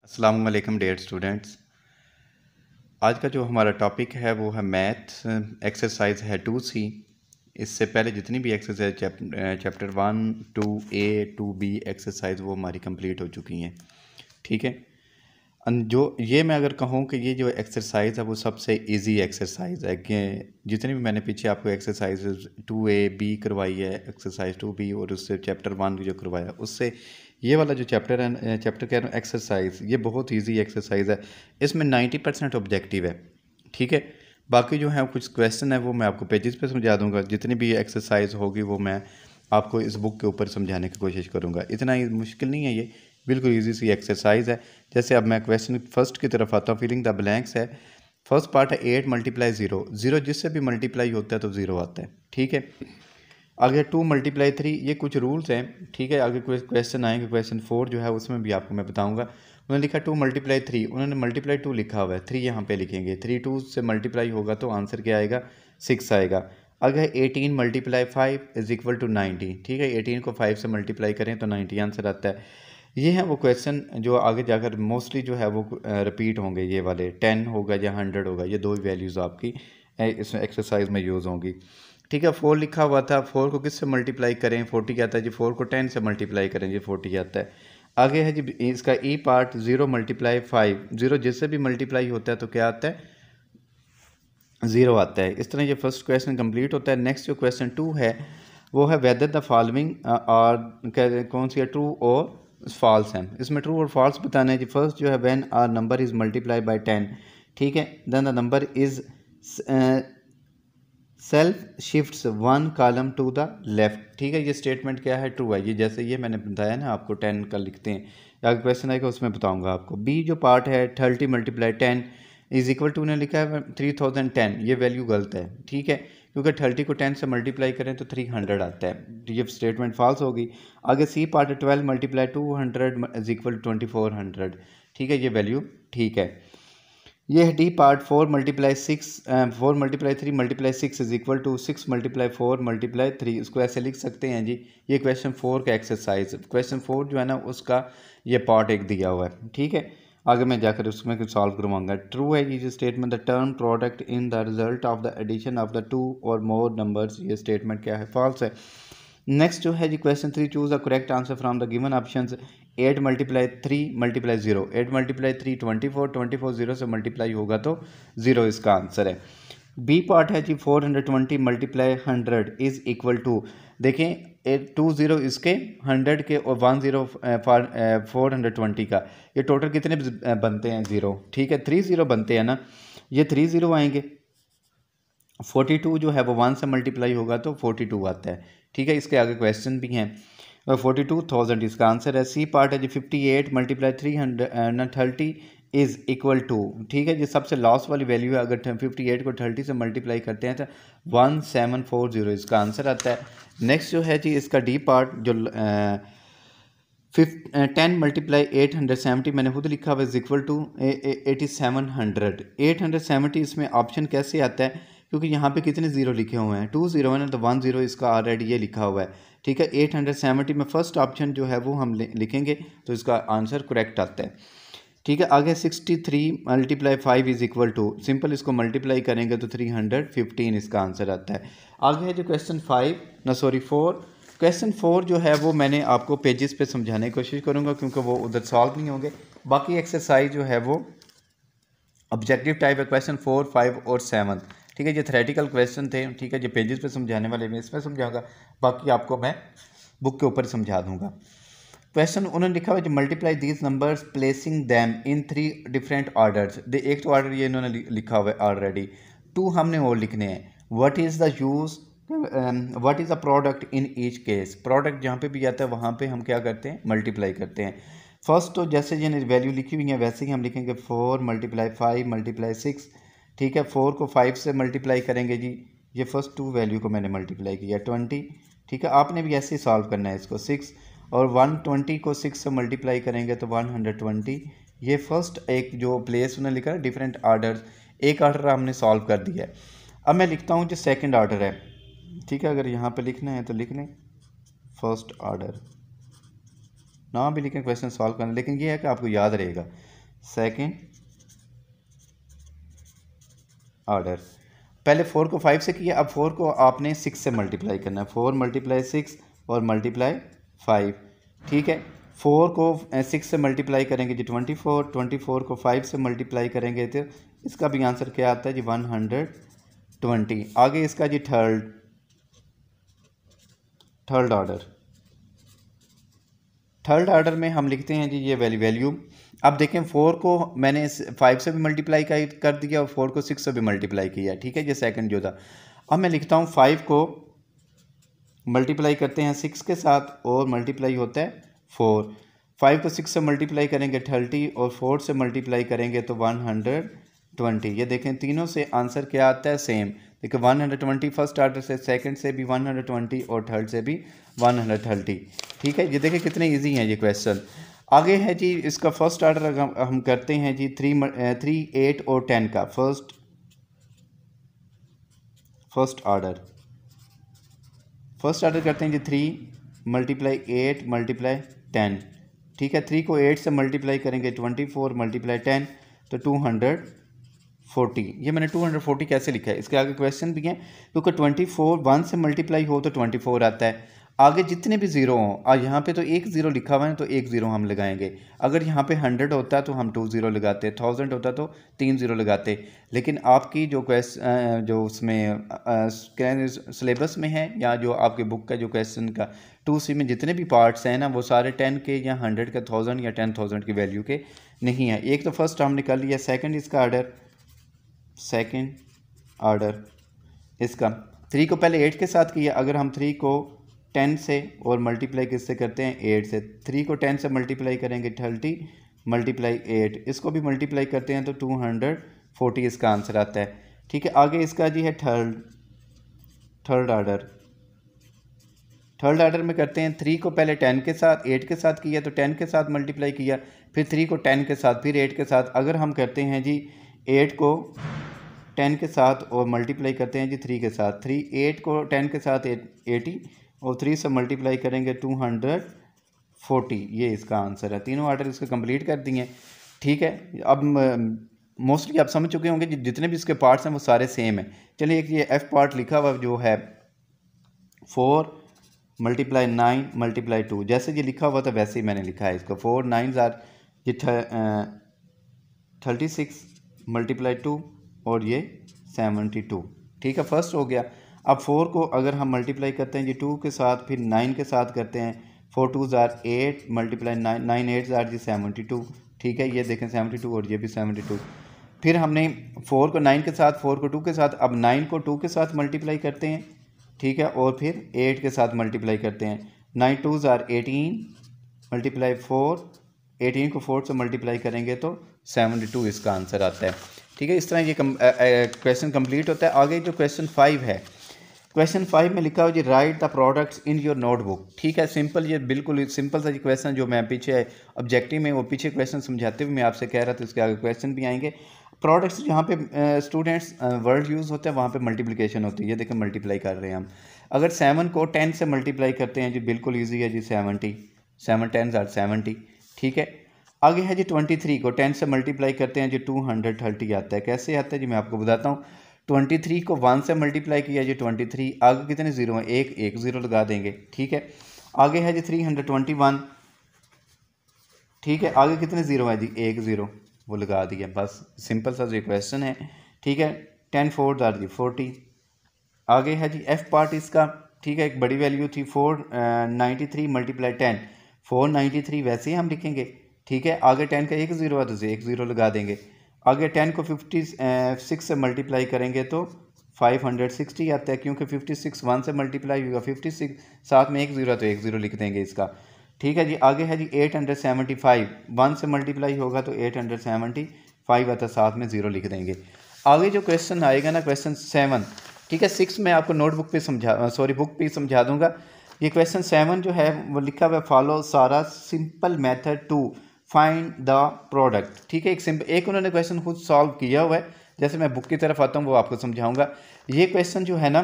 अस्सलाम वालेकुम dear students. आज का जो हमारा टॉपिक है वो है मैथ एक्सरसाइज है 2C। इससे पहले जितनी भी exercise chapter 1 2A 2B exercise वो हमारी कंप्लीट हो चुकी हैं। ठीक है, जो ये मैं अगर कहूँ कि ये जो एक्सरसाइज है वो सबसे इजी एक्सरसाइज है कि जितनी भी मैंने पीछे आपको एक्सरसाइज 2A B करवाई है, एक्सरसाइज 2B और उससे चैप्टर 1 जो करवाया उससे ये वाला जो चैप्टर है, चैप्टर कह रहा हूँ एक्सरसाइज, ये बहुत इजी एक्सरसाइज है। इसमें 90% ऑब्जेक्टिव है। ठीक है, बाकी जो है कुछ क्वेश्चन है वो मैं आपको पेजेस पे समझा दूंगा। जितनी भी एक्सरसाइज होगी वो मैं आपको इस बुक के ऊपर समझाने की कोशिश करूँगा। इतना ही मुश्किल नहीं है, ये बिल्कुल ईजी सी एक्सरसाइज है। जैसे अब मैं क्वेश्चन फर्स्ट की तरफ आता हूँ, फिलिंग द ब्लैंक्स है। फर्स्ट पार्ट है 8 × 0। 0 जिससे भी मल्टीप्लाई होता है तो 0 आता है। ठीक है, आगे 2 × 3, ये कुछ रूल्स हैं। ठीक है, आगे क्वेश्चन आएंगे, क्वेश्चन 4 जो है उसमें भी आपको मैं बताऊंगा। उन्होंने लिखा 2 × 3, उन्होंने मल्टीप्लाई 2 लिखा हुआ है, 3 यहाँ पे लिखेंगे। 3 2 से मल्टीप्लाई होगा तो आंसर क्या आएगा, 6 आएगा। अगर 18 × 5 = 90। ठीक है, 18 को 5 से मल्टीप्लाई करें तो 90 आंसर आता है। ये हैं वो क्वेश्चन जो आगे जाकर मोस्टली जो है वो रिपीट होंगे। ये वाले 10 होगा या 100 होगा, ये दो ही वैल्यूज़ आपकी इस एक्सरसाइज में यूज़ होंगी। ठीक है, 4 लिखा हुआ था, 4 को किससे मल्टीप्लाई करें, 40 आता है जी। 4 को 10 से मल्टीप्लाई करें जी, 40 आता है। आगे है जी इसका ई पार्ट, 0 × 5। 0 जिससे भी मल्टीप्लाई होता है तो क्या आता है, 0 आता है। इस तरह ये फर्स्ट क्वेश्चन कंप्लीट होता है। नेक्स्ट जो क्वेश्चन 2 है वो है वेदर द फॉलोइंग और कौन सी है, ट्रू और फॉल्स है। इसमें ट्रू और फॉल्स बताना है जी। फर्स्ट जो है when are number is multiply by 10। ठीक है, then the number is self shifts 1 column to the left. ठीक है, ये स्टेटमेंट क्या है, ट्रू है। ये जैसे ये मैंने बताया ना आपको 10 का लिखते हैं, अगर क्वेश्चन आएगा उसमें बताऊंगा आपको। बी जो पार्ट है 30 × 10 = ने लिखा है 3010, ये वैल्यू गलत है। ठीक है, क्योंकि 30 को 10 से मल्टीप्लाई करें तो 300 आता है, ये स्टेटमेंट फॉल्स होगी। आगे सी पार्ट है 12 × 200 = 2400। ठीक है, ये वैल्यू ठीक है। ये है डी पार्ट 4 × 6 4 × 3 × 6 = 6 × 4 × 3। इसको ऐसे लिख सकते हैं जी। ये क्वेश्चन 4 का एक्सरसाइज, क्वेश्चन 4 जो है ना उसका ये पार्ट एक दिया हुआ है। ठीक है, आगे मैं जाकर उसमें कुछ सॉल्व करवाऊंगा। ट्रू है ये जो statement, the term product in the result of the addition of the 2 or more numbers, ये स्टेटमेंट क्या है, फॉल्स है। नेक्स्ट जो है जी question 3, choose the correct answer from the given options. 8 × 3 × 0। 8 × 3 24, 24 0 से मल्टीप्लाई होगा तो 0 इसका आंसर है। बी पार्ट है जी 420 × 100 इज इक्वल टू, देखें 2 0 इसके, 100 के और 1 0 420 का, ये टोटल कितने बनते हैं, 0। ठीक है, 3 0 बनते हैं ना, ये 3 0 आएंगे। 42 जो है वो 1 से मल्टीप्लाई होगा तो 42 आता है। ठीक है, इसके आगे क्वेश्चन भी हैं। 42,000 इसका आंसर है। सी पार्ट है जी 58 × 330 इज़ इक्वल टू, ठीक है, ये सबसे लास्ट वाली वैल्यू है। अगर 58 को 30 से मल्टीप्लाई करते हैं तो 1740 इसका आंसर आता है। नेक्स्ट जो है जी इसका डी पार्ट जो 10 × 870 मैंने खुद लिखा हुआ इज इक्वल टू 8700। 870 इसमें ऑप्शन कैसे आता है, क्योंकि यहाँ पे कितने ज़ीरो लिखे हुए हैं, 2 0 है ना, तो 1 0 इसका ऑलरेडी ये लिखा हुआ है। ठीक है, 870 में फर्स्ट ऑप्शन जो है वो हम लिखेंगे तो इसका आंसर करेक्ट आता है। ठीक है, आगे 63 × 5 इज इक्वल टू, सिंपल इसको मल्टीप्लाई करेंगे तो 315 इसका आंसर आता है। आगे है जो क्वेश्चन 4। क्वेश्चन 4 जो है वो मैंने आपको पेजेस पे समझाने की कोशिश करूँगा क्योंकि वो उधर सॉल्व नहीं होंगे। बाकी एक्सरसाइज जो है वो ऑब्जेक्टिव टाइप है, क्वेश्चन 4 5 और 7। ठीक है, ये थ्योरेटिकल क्वेश्चन थे। ठीक है, ये पेजेस पे समझाने वाले मैं इसमें समझाऊंगा, बाकी आपको मैं बुक के ऊपर समझा दूंगा। क्वेश्चन उन्होंने लिखा हुआ है multiply these numbers placing them in 3 different orders. एक तो ऑर्डर ये इन्होंने लिखा हुआ है ऑलरेडी, 2 हमने और लिखने हैं। What is the use, what is the product in each case. Product जहाँ पे भी आता है वहाँ पे हम क्या करते हैं, मल्टीप्लाई करते हैं। फर्स्ट तो जैसे ये वैल्यू लिखी हुई है वैसे ही हम लिखेंगे 4 × 5 × 6। ठीक है, 4 को 5 से मल्टीप्लाई करेंगे जी, ये फर्स्ट 2 वैल्यू को मैंने मल्टीप्लाई किया 20। ठीक है, आपने भी ऐसे ही सॉल्व करना है इसको। 6 और 120 को 6 से मल्टीप्लाई करेंगे तो 120। ये फर्स्ट एक जो प्लेस उन्होंने लिखा है डिफरेंट आर्डर, एक आर्डर हमने सॉल्व कर दिया है। अब मैं लिखता हूँ जो सेकंड आर्डर है। ठीक है, अगर यहाँ पे लिखना है तो लिख लें फर्स्ट आर्डर, ना भी लिखें, क्वेश्चन सॉल्व करना, लेकिन ये है कि आपको याद रहेगा। Second order. पहले 4 को 5 से किया, अब 4 को आपने 6 से मल्टीप्लाई करना है। 4 मल्टीप्लाई 6 और मल्टीप्लाई 5, ठीक है। 4 को 6 से मल्टीप्लाई करेंगे जी 24, 24 को 5 से मल्टीप्लाई करेंगे तो इसका भी आंसर क्या आता है जी 120। आगे इसका जी थर्ड ऑर्डर। थर्ड ऑर्डर में हम लिखते हैं जी ये वैल्यू। अब देखें 4 को मैंने 5 से भी मल्टीप्लाई कर दिया और 4 को 6 से भी मल्टीप्लाई किया, ठीक है। ये सेकंड जो था, अब मैं लिखता हूँ 5 को मल्टीप्लाई करते हैं 6 के साथ और मल्टीप्लाई होता है 4। 5 को 6 से मल्टीप्लाई करेंगे 30 और 4 से मल्टीप्लाई करेंगे तो 120। ये देखें तीनों से आंसर क्या आता है सेम। देखिए 120 फर्स्ट ऑर्डर से, सेकंड से भी 120 और थर्ड से भी 130, ठीक है। ये देखें कितने इजी हैं ये क्वेश्चन। आगे है जी इसका फर्स्ट ऑर्डर हम करते हैं जी 3, 8 और 10 का फर्स्ट ऑर्डर करते हैं जी 3 मल्टीप्लाई 8 मल्टीप्लाई 10, ठीक है। 3 को 8 से मल्टीप्लाई करेंगे 24 मल्टीप्लाई 10 तो 240। ये मैंने 240 कैसे लिखा है, इसके आगे क्वेश्चन भी है क्योंकि 24 1 से मल्टीप्लाई हो तो 24 आता है। आगे जितने भी ज़ीरो हों, यहाँ पे तो एक ज़ीरो लिखा हुआ है तो एक ज़ीरो हम लगाएंगे। अगर यहाँ पे 100 होता तो हम 2 ज़ीरो लगाते, 1000 होता तो 3 ज़ीरो लगाते। लेकिन आपकी जो जो उसमें सिलेबस में है या जो आपके बुक का जो क्वेश्चन का 2C में जितने भी पार्ट्स हैं ना वो सारे 10 के या 100 के 1000 या 10,000 की वैल्यू के नहीं है। एक तो फर्स्ट हम निकाल लिया, सेकेंड इसका ऑर्डर इसका 3 को पहले 8 के साथ किया। अगर हम 3 को 10 से और मल्टीप्लाई किससे करते हैं 8 से, 3 को 10 से मल्टीप्लाई करेंगे 30 मल्टीप्लाई 8, इसको भी मल्टीप्लाई करते हैं तो 240 इसका आंसर आता है, ठीक है। आगे इसका जी है थर्ड ऑर्डर में करते हैं 3 को पहले 10 के साथ 8 के साथ किया तो 10 के साथ मल्टीप्लाई किया, फिर 3 को 10 के साथ फिर 8 के साथ। अगर हम करते हैं जी 8 को 10 के साथ और मल्टीप्लाई करते हैं जी 3 के साथ, 8 को 10 के साथ 80 और 3 से मल्टीप्लाई करेंगे 240, ये इसका आंसर है। तीनों ऑर्डर इसके कंप्लीट कर दिए, ठीक है। अब मोस्टली आप समझ चुके होंगे जितने भी इसके पार्ट्स हैं वो सारे सेम हैं। चलिए एक ये एफ पार्ट लिखा हुआ जो है 4 मल्टीप्लाई 9 मल्टीप्लाई 2, जैसे ये लिखा हुआ था वैसे ही मैंने लिखा है इसको। 4 9 आर ये 36 मल्टीप्लाई 2 और ये 72, ठीक है। फर्स्ट हो गया। अब 4 को अगर हम मल्टीप्लाई करते हैं जी 2 के साथ फिर 9 के साथ करते हैं, 4 2 आर 8 मल्टीप्लाई 9 9 8 आर जी 72, ठीक है। ये देखें 72 और ये भी 72। फिर हमने 4 को 9 के साथ 4 को 2 के साथ, अब 9 को 2 के साथ मल्टीप्लाई करते हैं, ठीक है, और फिर 8 के साथ मल्टीप्लाई करते हैं। 9 2 आर 18 मल्टीप्लाई 4, 18 को 4 से मल्टीप्लाई करेंगे तो 72 इसका आंसर आता है, ठीक है। इस तरह ये क्वेश्चन कंप्लीट होता है। आगे जो क्वेश्चन 5 है, क्वेश्चन 5 में लिखा हो जी write the products in your notebook, ठीक है। सिंपल, ये बिल्कुल सिंपल सा जी क्वेश्चन जो मैं पीछे ऑब्जेक्टिव में वो पीछे क्वेश्चन समझाते हुए मैं आपसे कह रहा था, उसके आगे क्वेश्चन भी आएंगे। प्रोडक्ट्स जहाँ पे स्टूडेंट्स वर्ड यूज़ होते हैं वहाँ पे मल्टीप्लिकेशन होती है। ये देखें मल्टीप्लाई कर रहे हैं हम। अगर 7 को 10 से मल्टीप्लाई करते हैं जी बिल्कुल ईजी है जी 70, 7 10 आर 70, ठीक है। आगे है जी 23 को 10 से मल्टीप्लाई करते हैं जी 230 आता है। कैसे आता है जी मैं आपको बताता हूँ। 23 को 1 से मल्टीप्लाई किया जी 23, आगे कितने ज़ीरो हैं, एक ज़ीरो लगा देंगे, ठीक है। आगे है जी 321, ठीक है। आगे कितने ज़ीरो हैं जी, एक ज़ीरो, वो लगा दिया, बस सिंपल सा जो क्वेश्चन है, ठीक है। 10 4 आर जी 40। आगे है जी एफ पार्ट इसका, ठीक है। एक बड़ी वैल्यू थी 493 मल्टीप्लाई 10, 493 वैसे ही हम लिखेंगे, ठीक है। आगे 10 का एक ज़ीरो है तो एक ज़ीरो लगा देंगे। आगे 10 को 56 से मल्टीप्लाई करेंगे तो 560 आता है, क्योंकि 56 1 से मल्टीप्लाई होगा, 56 साथ में एक ज़ीरो है तो एक ज़ीरो लिख देंगे इसका, ठीक है जी। आगे है जी 875, 1 से मल्टीप्लाई होगा तो 875 आता, साथ में ज़ीरो लिख देंगे। आगे जो क्वेश्चन आएगा ना क्वेश्चन 7, ठीक है। 6 मैं आपको नोटबुक पे बुक पे समझा दूंगा। ये क्वेश्चन 7 जो है वो लिखा हुआ है फॉलो सारा simple method to find the product, ठीक है। एक उन्होंने क्वेश्चन खुद सॉल्व किया हुआ है, जैसे मैं बुक की तरफ आता हूँ वो आपको समझाऊंगा। ये क्वेश्चन जो है ना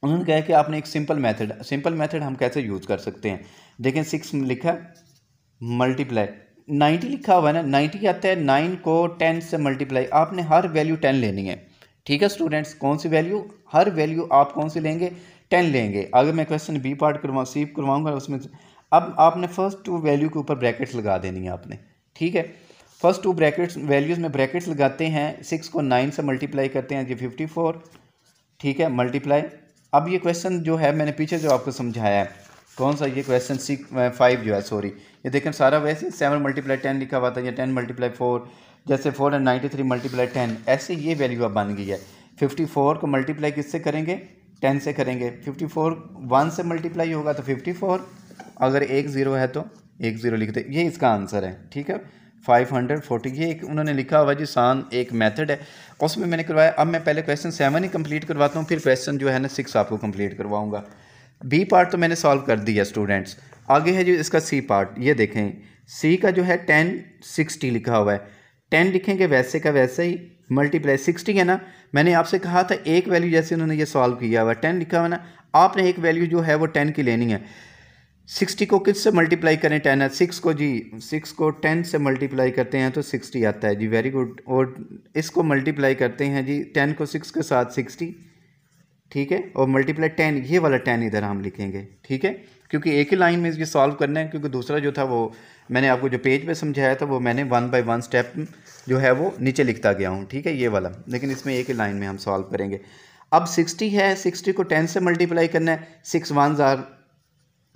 उन्होंने कहा कि आपने एक सिंपल मेथड हम कैसे यूज़ कर सकते हैं। देखें 6 लिखा मल्टीप्लाई, 90 लिखा हुआ है ना, 90 आता है 9 को 10 से मल्टीप्लाई, आपने हर वैल्यू 10 लेनी है। ठीक है स्टूडेंट्स, कौन सी वैल्यू, हर वैल्यू आप कौन सी लेंगे, 10 लेंगे। अगर मैं क्वेश्चन बी पार्ट सी करवाऊंगा उसमें, अब आपने फर्स्ट टू वैल्यू के ऊपर ब्रैकेट्स लगा देनी है आपने। ठीक है, फर्स्ट टू ब्रैकेट्स वैल्यूज़ में ब्रैकेट्स लगाते हैं, 6 को 9 से मल्टीप्लाई करते हैं जी 54। ठीक है, मल्टीप्लाई। अब ये क्वेश्चन जो है मैंने पीछे जो आपको समझाया है, कौन सा ये क्वेश्चन 5 जो है, सॉरी ये देखें सारा वैसे 7 मल्टीप्लाई 10 लिखा हुआ था, या 10 मल्टीप्लाई 4, जैसे 493 मल्टीप्लाई 10, ऐसे ये वैल्यू अब बन गई है। 54 को मल्टीप्लाई किससे करेंगे, 10 से करेंगे। 54 1 से मल्टीप्लाई होगा तो 54, अगर एक ज़ीरो है तो एक ज़ीरो लिखते, ये इसका आंसर है। ठीक है, 540। ये एक उन्होंने लिखा हुआ जी सान एक मेथड है, उसमें मैंने करवाया। अब मैं पहले क्वेश्चन 7 ही कंप्लीट करवाता हूँ, फिर क्वेश्चन जो है ना 6 आपको कंप्लीट करवाऊँगा। बी पार्ट तो मैंने सॉल्व कर दिया स्टूडेंट्स। आगे है जो इसका सी पार्ट, ये देखें सी का जो है 10 60 लिखा हुआ है। 10 लिखेंगे वैसे का वैसे ही, मल्टीप्लाई 60 है ना, मैंने आपसे कहा था एक वैल्यू जैसे उन्होंने ये सॉल्व किया हुआ 10 लिखा हुआ ना, आपने एक वैल्यू जो है वो 10 की लेनी है। 60 को किस से मल्टीप्लाई करें, 10 है, 6 को जी 6 को 10 से मल्टीप्लाई करते हैं तो 60 आता है जी, वेरी गुड। और इसको मल्टीप्लाई करते हैं जी 10 को 6 के साथ 60। ठीक है, और मल्टीप्लाई 10, ये वाला 10 इधर हम लिखेंगे। ठीक है, क्योंकि एक ही लाइन में ये सॉल्व करना है, क्योंकि दूसरा जो था वो मैंने आपको जो पेज पे समझाया था वो मैंने 1 बाय 1 स्टेप जो है वो नीचे लिखता गया हूँ। ठीक है, ये वाला, लेकिन इसमें एक ही लाइन में हम सॉल्व करेंगे। अब 60 है, 60 को 10 से मल्टीप्लाई करना है, 6 1 आर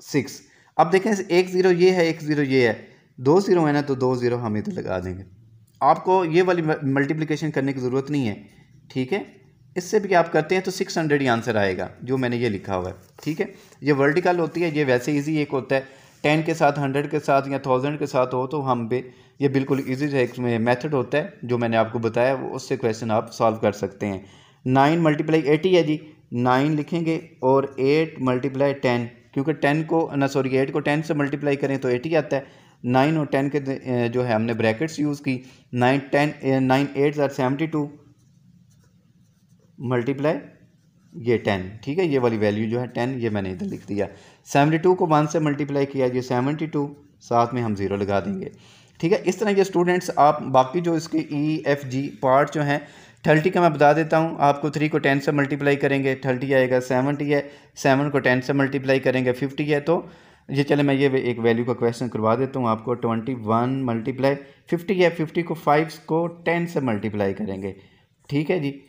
6। अब देखें एक ज़ीरो ये है, एक ज़ीरो ये है, 2 ज़ीरो है ना, तो 2 ज़ीरो हम इधर लगा देंगे। आपको ये वाली मल्टीप्लिकेशन करने की ज़रूरत नहीं है। ठीक है, इससे भी आप करते हैं तो 600 ही आंसर आएगा जो मैंने ये लिखा हुआ है। ठीक है, ये वर्टिकल होती है, ये वैसे इजी एक होता है, 10 के साथ 100 के साथ या 1000 के साथ हो तो हम पे ये बिल्कुल इजी एक मेथड होता है जो मैंने आपको बताया, वो उससे क्वेश्चन आप सॉल्व कर सकते हैं। 9 मल्टीप्लाई 80 है जी, 9 लिखेंगे और 8 मल्टीप्लाई 10, क्योंकि 10 को ना सॉरी 8 को 10 से मल्टीप्लाई करें तो 80 आता है। 9 और 10 के जो है हमने ब्रैकेट्स यूज़ की, 9 8 आर 72 मल्टीप्लाई ये 10। ठीक है, ये वाली वैल्यू जो है 10 ये मैंने इधर लिख दिया। 72 को 1 से मल्टीप्लाई किया, ये 72, साथ में हम 0 लगा देंगे। ठीक है, इस तरह ये स्टूडेंट्स आप बाकी जो इसके EFG पार्ट जो हैं 30 का मैं बता देता हूँ आपको। 3 को 10 से मल्टीप्लाई करेंगे 30 आएगा, 70 है, 7 को 10 से मल्टीप्लाई करेंगे 50 है। तो ये चले मैं ये एक वैल्यू का क्वेश्चन करवा देता हूँ आपको। 21 मल्टीप्लाई 50 है, 50 को 5 को 10 से मल्टीप्लाई करेंगे। ठीक है जी,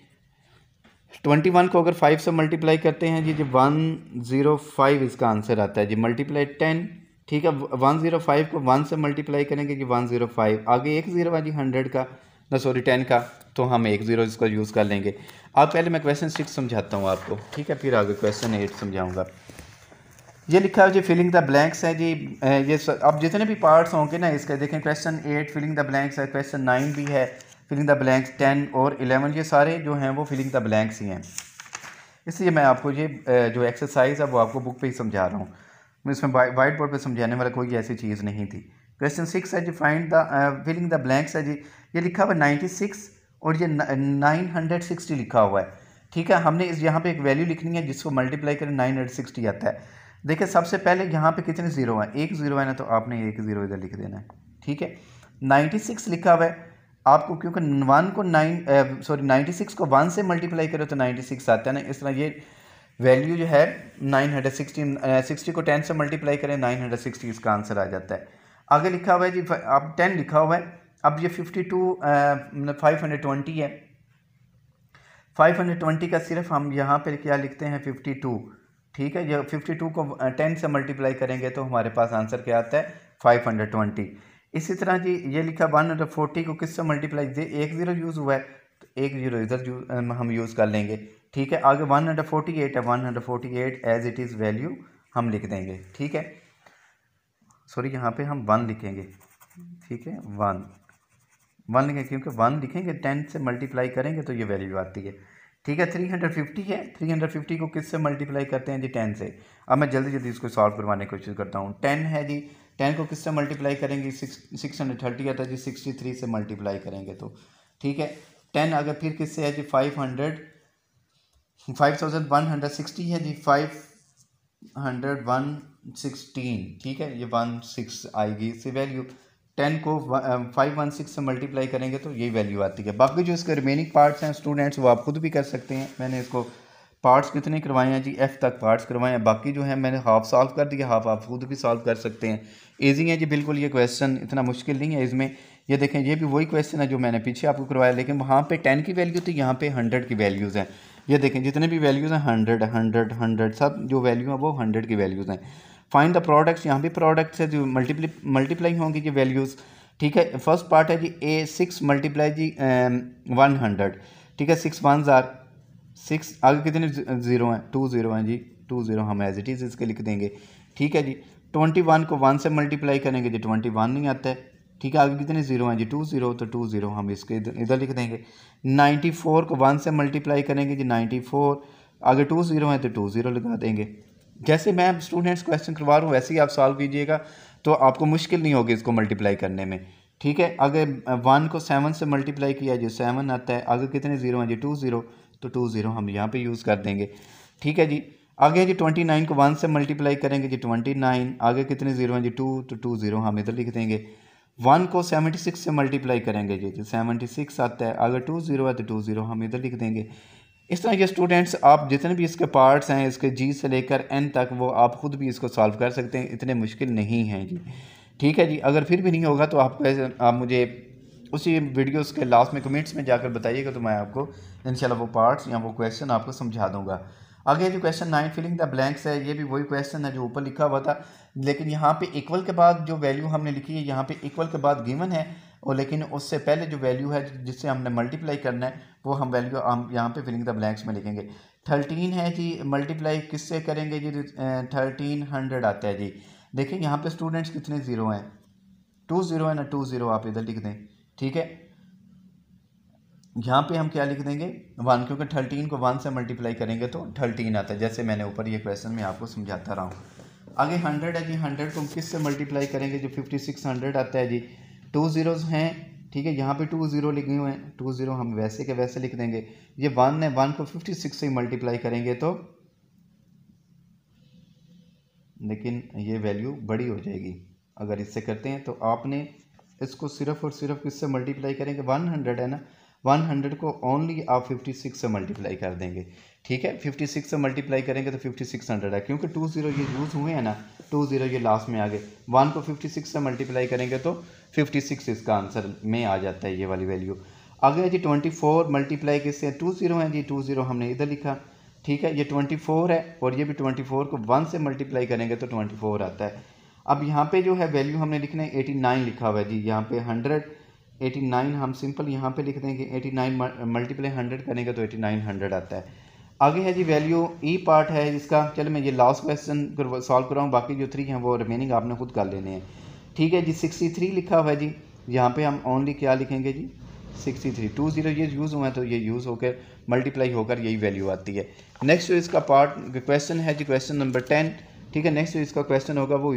21 को अगर 5 से मल्टीप्लाई करते हैं जी 105 इसका आंसर आता है जी, मल्टीप्लाई 10। ठीक है, 105 को 1 से मल्टीप्लाई करेंगे जी 105, आगे एक ज़ीरो है जी 100 का ना सॉरी 10 का, तो हम एक ज़ीरो इसका यूज़ कर लेंगे। अब पहले मैं क्वेश्चन 6 समझाता हूँ आपको। ठीक है, फिर आगे क्वेश्चन 8 समझाऊँगा। ये लिखा है जी फिलिंग द ब्लैंक्स है जी, ये अब जितने भी पार्ट्स होंगे ना इसके देखें, क्वेश्चन 8 फिलिंग द ब्लैंक्स है, क्वेश्चन 9 भी है फिलिंग द ब्लैंक्स, 10 और 11 ये सारे जो हैं वो फिलिंग द ब्लैंक्स ही हैं। इसलिए मैं आपको ये जो एक्सरसाइज है वो आपको बुक पे ही समझा रहा हूँ, मैं इसमें वाइट बोर्ड पे समझाने वाला कोई ऐसी चीज़ नहीं थी। क्वेश्चन 6 है जी find the filling the blanks है जी, ये लिखा हुआ 96 और ये 960 लिखा हुआ है। ठीक है, हमने इस यहाँ पे एक वैल्यू लिखनी है जिसको मल्टीप्लाई करें 960 आता है। देखिए सबसे पहले यहाँ पे कितने ज़ीरो हैं, एक ज़ीरो है ना, तो आपने एक ज़ीरो इधर लिख देना है। ठीक है, 96 लिखा हुआ है आपको, क्योंकि 1 को 96 को 1 से मल्टीप्लाई करो तो 96 आता है ना, इस तरह ये वैल्यू जो है 960 को 10 से मल्टीप्लाई करें 960 इसका आंसर आ जाता है। आगे लिखा हुआ है जी, अब 10 लिखा हुआ है, अब ये 520 है, 520 का सिर्फ हम यहाँ पर क्या लिखते हैं 52। ठीक है, ये 52 को 10 से मल्टीप्लाई करेंगे तो हमारे पास आंसर क्या आता है 520। इसी तरह जी ये लिखा 140 को किससे मल्टीप्लाई, एक ज़ीरो यूज़ हुआ है तो एक ज़ीरो इधर हम यूज़ कर लेंगे। ठीक है, आगे 148 है, 148 एज इट इज़ वैल्यू हम लिख देंगे। ठीक है, सॉरी यहाँ पे हम 1 लिखेंगे। ठीक है, 1 लिखेंगे, क्योंकि 1 लिखेंगे 10 से मल्टीप्लाई करेंगे तो ये वैल्यू आती है। ठीक है, 350 है, 350 को किससे मल्टीप्लाई करते हैं जी 10 से। अब मैं जल्दी जल्दी इसको सॉल्व करवाने की कोशिश करता हूँ। 10 है जी, 10 को किससे मल्टीप्लाई करेंगे 630 आता है जी, 63 से मल्टीप्लाई करेंगे तो। ठीक है, 10 अगर फिर किससे है जी 5160 है जी, 50116। ठीक है, ये 16 आएगी इससे वैल्यू। 10 को 516 से मल्टीप्लाई करेंगे तो यही वैल्यू आती है। बाकी जो इसके रिमेनिंग पार्ट्स हैं स्टूडेंट्स वो आप खुद भी कर सकते हैं। मैंने इसको पार्ट्स कितने करवाए हैं जी, F तक पार्ट्स करवाए हैं। बाकी जो है मैंने हाफ सॉल्व कर दिया, हाफ आप खुद भी सॉल्व कर सकते हैं। ईजी है जी बिल्कुल, ये क्वेश्चन इतना मुश्किल नहीं है इसमें। ये देखें ये भी वही क्वेश्चन है जो मैंने पीछे आपको करवाया, लेकिन वहाँ पे 10 की वैल्यू थी, यहाँ पे 100 की वैल्यूज़ हैं। ये देखें जितने भी वैल्यूज़ हैं 100 100 100 सब जो वैल्यू है वो 100 की वैल्यूज़ हैं। फाइंड द प्रोडक्ट्स, यहाँ भी प्रोडक्ट्स है जो मल्टीप्लाई होंगी ये वैल्यूज़। ठीक है, फर्स्ट पार्ट है जी A6 मल्टीप्लाई जी 100। ठीक है, 6 1 ज़ार 6, आगे कितने ज़ीरो हैं, 2 ज़ीरो हैं जी, 2 ज़ीरो हम एज इट इज़ इसके लिख देंगे। ठीक है जी, 21 को 1 से मल्टीप्लाई करेंगे जी 21 नहीं आता है। ठीक है, आगे कितने ज़ीरो हैं जी, 2 ज़ीरो, तो 2 ज़ीरो हम इसके इधर लिख देंगे। 94 को 1 से मल्टीप्लाई करेंगे जी 94, आगे 2 ज़ीरो हैं तो 2 ज़ीरो लगा देंगे। जैसे मैं स्टूडेंट्स क्वेश्चन करवा रहा हूँ वैसे ही आप सॉल्व कीजिएगा तो आपको मुश्किल नहीं होगी इसको मल्टीप्लाई करने में। ठीक है, अगर 1 को 7 से मल्टीप्लाई किया जी 7 आता है, आगे कितने ज़ीरो हैं जी 2 ज़ीरो, तो 2 ज़ीरो हम यहाँ पे यूज़ कर देंगे। ठीक है जी, आगे जी 29 को 1 से मल्टीप्लाई करेंगे जी 29, आगे कितने ज़ीरो हैं जी 2, तो 2 ज़ीरो हम इधर लिख देंगे। 1 को 76 से मल्टीप्लाई करेंगे जी 76 आता है, अगर 2 ज़ीरो है तो 2 ज़ीरो हम इधर लिख देंगे। इस तरह के स्टूडेंट्स आप जितने भी इसके पार्ट्स हैं इसके जी से लेकर एन तक वो आप ख़ुद भी इसको सॉल्व कर सकते हैं, इतने मुश्किल नहीं हैं जी। ठीक है जी, अगर फिर भी नहीं होगा तो आप मुझे उसी वीडियोस के लास्ट में कमेंट्स में जाकर बताइएगा तो मैं आपको इंशाल्लाह वो पार्ट्स या वो क्वेश्चन आपको समझा दूंगा। आगे जो क्वेश्चन 9 फिलिंग द ब्लैंक्स है, ये भी वही क्वेश्चन है जो ऊपर लिखा हुआ था, लेकिन यहाँ पे इक्वल के बाद जो वैल्यू हमने लिखी है यहाँ पे इक्वल के बाद गिवन है, और लेकिन उससे पहले जो वैल्यू है जिससे हमने मल्टीप्लाई करना है वो हम वैल्यू हम यहाँ पे फिलिंग द ब्लैंक्स में लिखेंगे। 13 है जी, मल्टीप्लाई किससे करेंगे जी, 1300 आता है जी। देखिए यहाँ पे स्टूडेंट्स कितने ज़ीरो हैं, 2 ज़ीरो है ना, 2 ज़ीरो आप इधर लिख दें। ठीक है, यहाँ पे हम क्या लिख देंगे 1, क्योंकि 13 को 1 से मल्टीप्लाई करेंगे तो 13 आता है, जैसे मैंने ऊपर ये क्वेश्चन में आपको समझाता रहा हूँ। आगे 100 है जी, 100 को हम किस से मल्टीप्लाई करेंगे जो 5600 आता है जी, 2 ज़ीरोज़ हैं। ठीक है, यहाँ पे 2 ज़ीरो लिखे हुए हैं, 2 ज़ीरो हम वैसे के वैसे लिख देंगे। ये 1 है, 1 को 56 से मल्टीप्लाई करेंगे तो, लेकिन ये वैल्यू बड़ी हो जाएगी अगर इससे करते हैं। तो आपने इसको सिर्फ और सिर्फ किससे मल्टीप्लाई करेंगे, 100 है ना, 100 को ओनली आप 56 से मल्टीप्लाई कर देंगे। ठीक है, 56 से मल्टीप्लाई करेंगे तो 5600 है, क्योंकि 2 ज़ीरो ये यूज़ हुए हैं ना, 2 ज़ीरो ये लास्ट में आ गए। 1 को 56 से मल्टीप्लाई करेंगे तो 56 इसका आंसर में आ जाता है, ये वाली वैल्यू। आगे जी 24 मल्टीप्लाई किससे, 2 ज़ीरो है जी, 2 ज़ीरो हमने इधर लिखा। ठीक है, ये 24 है और ये भी 24 को 1 से मल्टीप्लाई करेंगे तो 24 आता है। अब यहाँ पे जो है वैल्यू हमने लिखना है 89 लिखा हुआ है जी, यहाँ पे 100 89 हम सिंपल यहाँ पे लिख देंगे, 89 मल्टीप्लाई 100 करेंगे तो 8900 आता है। आगे है जी वैल्यू ई पार्ट है इसका, चलो मैं ये लास्ट क्वेश्चन सॉल्व कराऊँ, बाकी जो 3 हैं वो रिमेनिंग आपने खुद कर लेने हैं। ठीक है जी, 63 लिखा हुआ है जी, यहाँ पे हम ओनली क्या लिखेंगे जी 63, 2 ज़ीरो ये यूज़ हुआ है तो ये यूज़ होकर मल्टीप्लाई होकर यही वैल्यू आती है। नेक्स्ट जो इसका पार्ट क्वेश्चन है जी क्वेश्चन नंबर 10। ठीक है, नेक्स्ट जो इसका क्वेश्चन होगा वो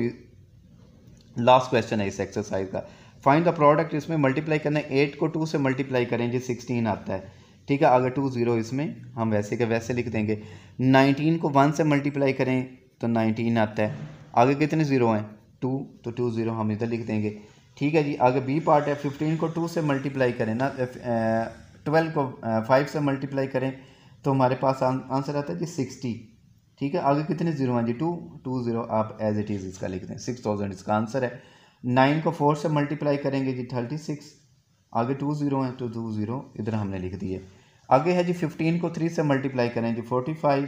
लास्ट क्वेश्चन है इस एक्सरसाइज का। फाइंड द प्रोडक्ट, इसमें मल्टीप्लाई करना है, 8 को 2 से मल्टीप्लाई करें जी 16 आता है। ठीक है, अगर 2 ज़ीरो इसमें हम वैसे के वैसे लिख देंगे। 19 को 1 से मल्टीप्लाई करें तो 19 आता है, आगे कितने ज़ीरो हैं 2, तो 2 ज़ीरो हम इधर लिख देंगे। ठीक है जी, आगे बी पार्ट है, 15 को 2 से मल्टीप्लाई करें ना, 12 को 5 से मल्टीप्लाई करें तो हमारे पास आंसर आता है जी 60। ठीक है, आगे कितने ज़ीरो हैं जी 2 ज़ीरो आप एज इट इज़ इसका लिख दें, 6000 इसका आंसर है। 9 को 4 से मल्टीप्लाई करेंगे जी 36, आगे 2 ज़ीरो हैं तो 2 ज़ीरो इधर हमने लिख दिए। आगे है जी 15 को 3 से मल्टीप्लाई करें जी 45।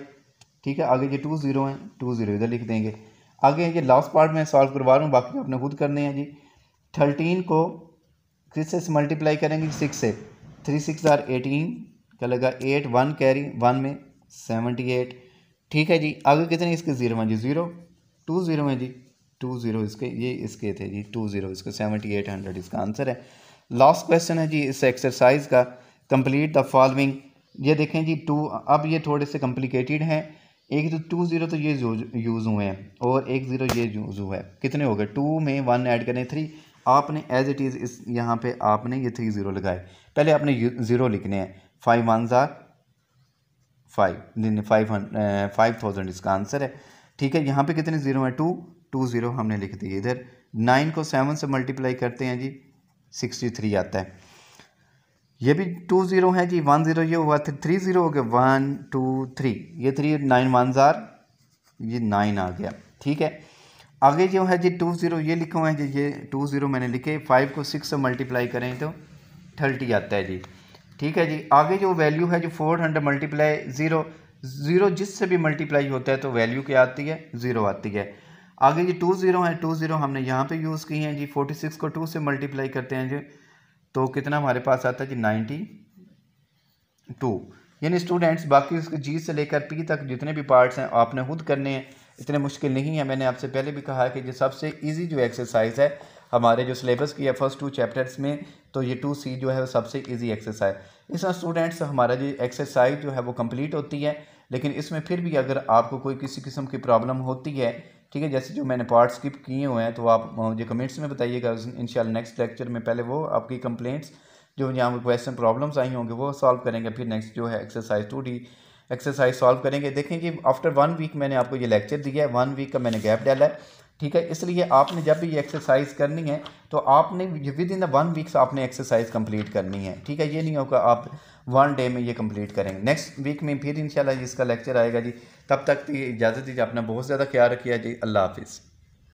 ठीक है, आगे ये 2 ज़ीरो हैं, 2 ज़ीरो इधर लिख देंगे। आगे ये लास्ट पार्ट में सॉल्व करवा रहा हूँ, बाकी आपने खुद करने हैं जी। 13 को किस से मल्टीप्लाई करेंगे 6 से, 3 6 आर 18 क्या लगा 8, 1 कैरी 1 में 78। ठीक है जी, आगे कितने इसके ज़ीरो हैं जी 0, 2 ज़ीरो हैं जी, 2 ज़ीरो इसके ये इसके थे जी 2 ज़ीरो इसके 7800 इसका आंसर है। लास्ट क्वेश्चन है जी इस एक्सरसाइज का, कंप्लीट द फॉलोइंग। ये देखें जी 2, अब ये थोड़े से कॉम्प्लिकेटेड हैं। एक तो 2 ज़ीरो तो ये यूज़ हुए हैं और 1 ज़ीरो ये यूज़ हुआ है, कितने हो गए 2 में 1 ऐड करें 3। आपने एज इट इज़ इस यहाँ पे आपने ये 3 ज़ीरो लगाए, पहले आपने ज़ीरो लिखने हैं, 5 1 आर 5000 इसका आंसर है। ठीक है, यहाँ पे कितने ज़ीरो हैं 2 ज़ीरो हमने लिख दिए इधर। 9 को 7 से मल्टीप्लाई करते हैं जी 63 आता है। ये भी 2 0 है जी, 1 0 ये हुआ, 3 0 हो गया, 1 2 3, ये 3 9 1 जार, ये 9 आ गया। ठीक है, आगे जो है जी 2 0 ये लिखा हुआ है जी, ये 2 0 मैंने लिखे, 5 को 6 से मल्टीप्लाई करें तो 30 आता है जी। ठीक है जी, आगे जो वैल्यू है जो 400 मल्टीप्लाई 0, 0 जिससे भी मल्टीप्लाई होता है तो वैल्यू क्या आती है, 0 आती है। आगे जी 2 0 है, 2 0 हमने यहाँ पे यूज़ की हैं जी, 46 को 2 से मल्टीप्लाई करते हैं जी तो कितना हमारे पास आता है जी 92। यानी स्टूडेंट्स बाकी उसके जी से लेकर पी तक जितने भी पार्ट्स हैं आपने खुद करने हैं, इतने मुश्किल नहीं है। मैंने आपसे पहले भी कहा है कि जो सबसे इजी जो एक्सरसाइज है हमारे जो सिलेबस की है फर्स्ट 2 चैप्टर्स में, तो ये 2C जो है वो सबसे इजी एक्सरसाइज। इसमें स्टूडेंट्स हमारा जो एक्सरसाइज जो है वो कंप्लीट होती है, लेकिन इसमें फिर भी अगर आपको कोई किसी किस्म की प्रॉब्लम होती है, ठीक है, जैसे जो मैंने पार्ट स्किप किए हुए हैं तो आप मुझे कमेंट्स में बताइएगा, इंशाल्लाह नेक्स्ट लेक्चर में पहले वो आपकी कंप्लेंट्स जो यहाँ पर क्वेश्चन प्रॉब्लम्स आई होंगे वो सॉल्व करेंगे, फिर नेक्स्ट जो है एक्सरसाइज 2D एक्सरसाइज सॉल्व करेंगे। देखें कि आफ्टर 1 वीक मैंने आपको ये लेक्चर दिया है, 1 वीक का मैंने गैप डाला है। ठीक है, इसलिए आपने जब भी ये एक्सरसाइज करनी है तो आपने विद इन द 1 वीक्स आपने एक्सरसाइज कंप्लीट करनी है। ठीक है, ये नहीं होगा आप 1 डे में ये कंप्लीट करेंगे। नेक्स्ट वीक में फिर इंशाल्लाह इसका लेक्चर आएगा जी। तब तक इजाज़त दीजिए, अपना बहुत ज़्यादा ख्याल रखिए जी। अल्लाह हाफिज़।